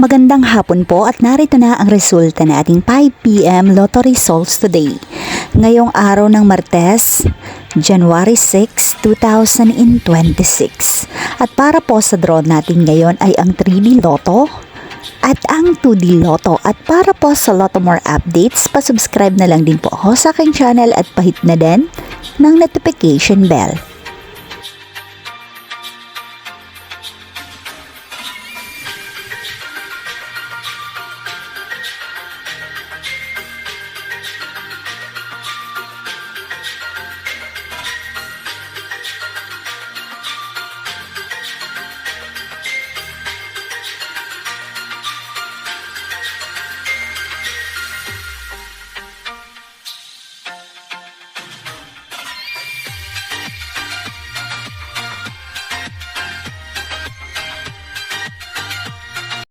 Magandang hapon po at narito na ang resulta na ating 5 p.m. Lotto results today. Ngayong araw ng Martes, January 6, 2026. At para po sa draw natin ngayon ay ang 3D Lotto at ang 2D Lotto. At para po sa Lotto More updates, pasubscribe na lang din po ako sa aking channel at pahit na din ng notification bell.